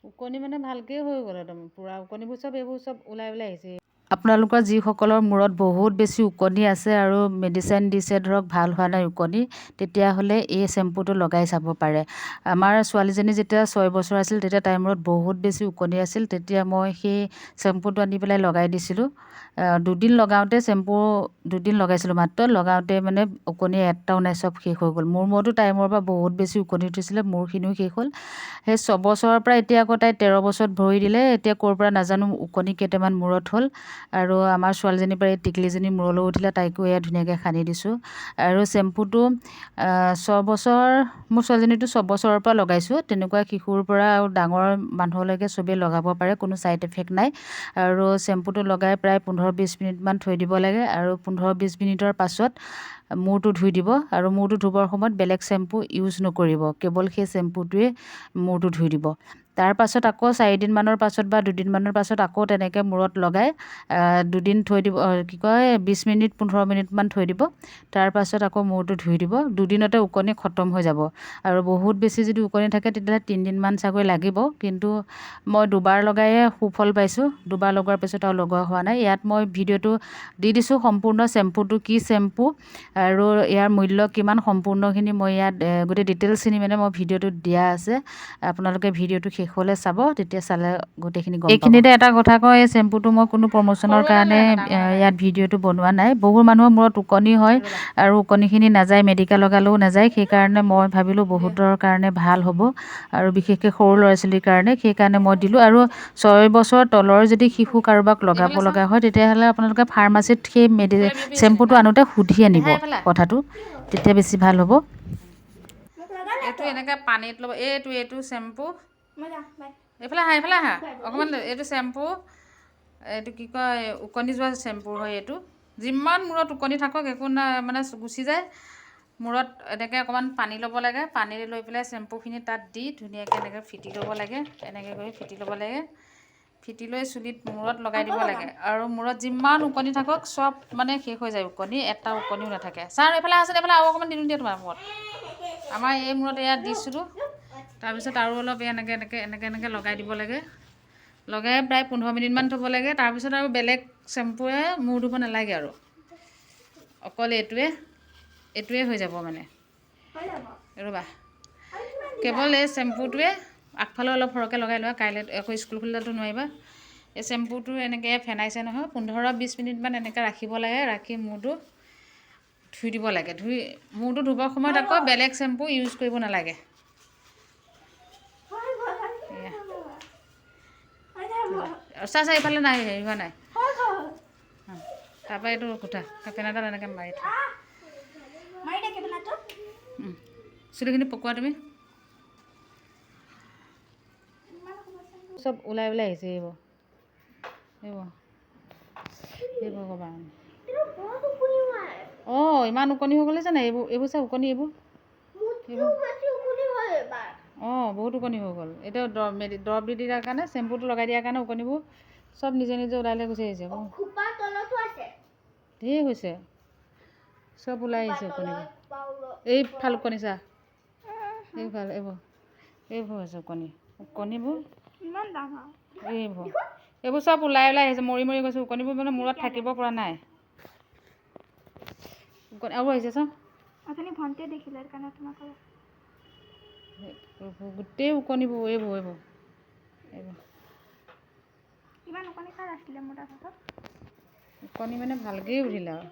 ওকণি মানে ভালকৈ হৈ গ'ল একদম পূৰা ওকণিবোৰ চব এইবোৰ চব ওলাই ওলাই আহিছে। আপোনালোকৰ যিসকলৰ মূৰত বহুত বেছি ওকণি আছে আৰু মেডিচিন দিছে ধৰক ভাল হোৱা নাই ওকণি, তেতিয়াহ'লে এই চেম্পুটো লগাই চাব পাৰে। আমাৰ ছোৱালীজনী যেতিয়া 6 বছৰ আছিল তেতিয়া তাইৰ মূৰত বহুত বেছি ওকণি আছিল। তেতিয়া মই সেই চেম্পুটো আনি পেলাই লগাই দিছিলোঁ। 2 দিন লগাওঁতে চেম্পু 2 দিন লগাইছিলোঁ মাত্ৰ, লগাওঁতে মানে ওকণি এটাও নাই, চব শেষ হৈ গ'ল। মোৰ মূৰতো তাইৰ মূৰৰ পৰা বহুত বেছি ওকণি উঠিছিলে, মূৰখিনিও শেষ হ'ল। সেই 6 বছৰৰ পৰা এতিয়া আকৌ তাই 13 বছৰত ভৰি দিলে। এতিয়া ক'ৰ পৰা নাজানো ওকণি কেইটামান মূৰত হ'ল। আৰু আমাৰ ছোৱালীজনীৰ পৰা এই টিকলিজনী মূৰলৈ উঠিলে, তাইকো এয়া ধুনীয়াকৈ সানি দিছোঁ। আৰু চেম্পুটো 6 বছৰ, মোৰ ছোৱালীজনীটো 6 বছৰৰ পৰা লগাইছোঁ। তেনেকুৱা শিশুৰ পৰা আৰু ডাঙৰ মানুহলৈকে চবেই লগাব পাৰে, কোনো ছাইড এফেক্ট নাই। আৰু চেম্পুটো লগাই প্ৰায় 15-20 মিনিটমান থৈ দিব লাগে। আৰু 15-20 মিনিটৰ পাছত মূৰটো ধুই দিব। আৰু মূৰটো ধুবৰ সময়ত বেলেগ চেম্পু ইউজ নকৰিব, কেৱল সেই চেম্পুটোৱে মূৰটো ধুই দিব। তাৰ পাছত আকৌ 4 দিনমানৰ পাছত বা 2 দিনমানৰ পাছত আকৌ তেনেকৈ মূৰত লগাই 2 দিন থৈ দিব, 20 মিনিট 15 মিনিটমান থৈ দিব। তাৰ পাছত আকৌ মূৰটো ধুই দিব। 2 দিনতে ওকণি খতম হৈ যাব। আৰু বহুত বেছি যদি ওকণি থাকে তেতিয়াহ'লে 3 দিনমান চাগৈ লাগিব। কিন্তু মই 2বাৰ লগায়ে সুফল পাইছোঁ। 2বাৰ লগোৱাৰ পিছত আৰু লগোৱা হোৱা নাই। ইয়াত মই ভিডিঅ'টো দি দিছোঁ, সম্পূৰ্ণ চেম্পুটো কি চেম্পু আৰু ইয়াৰ মূল্য কিমান, সম্পূৰ্ণখিনি মই ইয়াত গোটেই ডিটেইলছখিনি মানে মই ভিডিঅ'টোত দিয়া আছে। আপোনালোকে ভিডিঅ'টো শেষলৈ চাব, তেতিয়া চালে গোটেইখিনি গম পাব। এইখিনিতে এটা কথা কওঁ, এই চেম্পুটো মই কোনো প্ৰমোচনৰ কাৰণে ইয়াত ভিডিঅ'টো বনোৱা নাই। বহু মানুহৰ মূৰত ওকণি হয় আৰু ওকণিখিনি নাযায়, মেডিকেল লগালেও নাযায়। সেইকাৰণে মই ভাবিলোঁ বহুতৰ কাৰণে ভাল হ'ব, আৰু বিশেষকৈ সৰু ল'ৰা ছোৱালীৰ কাৰণে। সেইকাৰণে মই দিলোঁ। আৰু 6 বছৰ তলৰ যদি শিশু কাৰোবাক লগাব লগা হয়, তেতিয়াহ'লে আপোনালোকে ফাৰ্মাচীত সেই চেম্পুটো আনোতে সুধি আনিব কথাটো, তেতিয়া বেছি ভাল হ'ব। এইটো এনেকৈ পানীত ল'ব। এইটো চেম্পু, এইফালে আহা অকণমান। এইটো চেম্পু, এইটো কি কয়, ওকণি যোৱা চেম্পু হয় এইটো। যিমান মূৰত ওকণি থাকক একো নাই, মানে গুচি যায়। মূৰত এনেকৈ অকণমান পানী ল'ব লাগে। পানী লৈ পেলাই চেম্পুখিনি তাত দি ধুনীয়াকৈ এনেকৈ ফিটি ল'ব লাগে। এনেকৈ কৰি ফিটি ল'ব লাগে। ফিটি লৈ চুলিত মূৰত লগাই দিব লাগে। আৰু মূৰত যিমান ওকণি থাকক চব মানে শেষ হৈ যায় ওকণি, এটা ওকণিও নাথাকে। ছাৰ এইফালে আহচোন, এইফালে আৰু অকণমান দিলোঁ দিয়া তোমাৰ মূৰত। আমাৰ এই মূৰত এয়া দিছিলোঁ। তাৰপিছত আৰু অলপ এনেকৈ লগাই দিব লাগে। লগাই প্ৰায় 15 মিনিটমান থ'ব লাগে। তাৰপিছত আৰু বেলেগ চেম্পুৱে মূৰ ধুব নালাগে আৰু, অকল এইটোৱে হৈ যাব মানে। ৰ'বা, কেৱল এই চেম্পুটোৱে আগফালে অলপ সৰহকৈ লগাই লোৱা, কাইলৈ আকৌ স্কুল খুলিলেতো নোৱাৰিবা। এই চেম্পুটো এনেকৈ ফেনাইছে নহয়, 15-20 মিনিটমান এনেকৈ ৰাখিব লাগে। ৰাখি মূৰটো ধুই দিব লাগে। মূৰটো ধুবৰ সময়ত আকৌ বেলেগ চেম্পু ইউজ কৰিব নালাগে। চা এইফালে নাই, হেৰি হোৱা নাই। তাৰপৰা এইটো কুটা কেপেনাডাল এনেকৈ মাৰি থোৱা, চুলিখিনি পকোৱা তুমি। চব ওলাই ওলাই আহিছে এইবোৰ ভগৱান। ইমান ওকণি হৈ গ'লে জানে এইবোৰ চব ওকণি, এইবোৰ বহুত ওকণি হৈ গ'ল। এতিয়া দৰৱ দি দিয়াৰ কাৰণে, চেম্পুটো লগাই দিয়াৰ কাৰণে ওকণিবোৰ চব নিজে নিজে ওলাই ওলাই গুচি আহিছে। ধেৰ হৈছে, চব ওলাই আহিছে ওকণিবোৰ। এইফাল ওকণি চা, এইবোৰ হৈছে ওকণিবোৰ এইবোৰ চব ওলাই ওলাই আহিছে, মৰি মৰি গৈছে ওকণিবোৰ। মানে মূৰত থাকিব পৰা নাই। আৰু আহিছে চব গোটেই ওকণিবোৰ। এইবোৰ ওকণি মানে ভালকেই উঠিলে আৰু।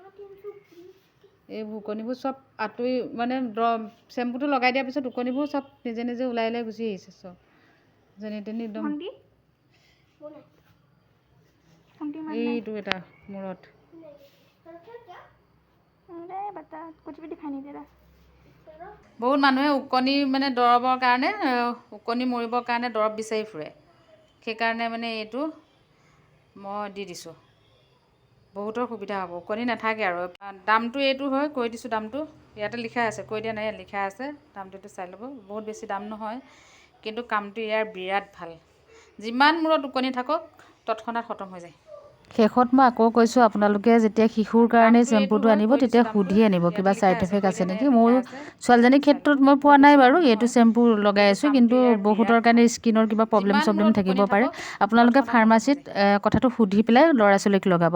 এইবোৰ ওকণিবোৰ চব আঁতৰি, মানে চেম্পুটো লগাই দিয়াৰ পিছত ওকণিবোৰ চব নিজে নিজে ওলাই ওলাই গুচি আহিছে চব, যেনি তেনি একদম। এইটো এটা মূৰত বহুত মানুহে ওকণি মানে দৰৱৰ কাৰণে, ওকণি মৰিবৰ কাৰণে দৰৱ বিচাৰি ফুৰে। সেইকাৰণে মানে এইটো মই দি দিছোঁ, বহুতৰ সুবিধা হ'ব, ওকণি নাথাকে আৰু। দামটো এইটো হয়, কৈ দিছোঁ দামটো। ইয়াতে লিখা আছে, কৈ দিয়া নাই, ইয়াত লিখা আছে দামটো, চাই ল'ব। বহুত বেছি দাম নহয়, কিন্তু কামটো ইয়াৰ বিৰাট ভাল। যিমান মূৰত ওকণি থাকক তৎক্ষণাত খতম হৈ যায়। শেষত মই আকৌ কৈছোঁ, আপোনালোকে যেতিয়া শিশুৰ কাৰণে চেম্পুটো আনিব তেতিয়া সুধি আনিব কিবা ছাইড এফেক্ট আছে নেকি। মোৰ ছোৱালীজনীৰ ক্ষেত্ৰত মই পোৱা নাই বাৰু, এইটো চেম্পু লগাই আছোঁ, কিন্তু বহুতৰ কাৰণে স্কিনৰ কিবা প্ৰব্লেম থাকিব পাৰে। আপোনালোকে ফাৰ্মাচীত কথাটো সুধি পেলাই ল'ৰা ছোৱালীক লগাব।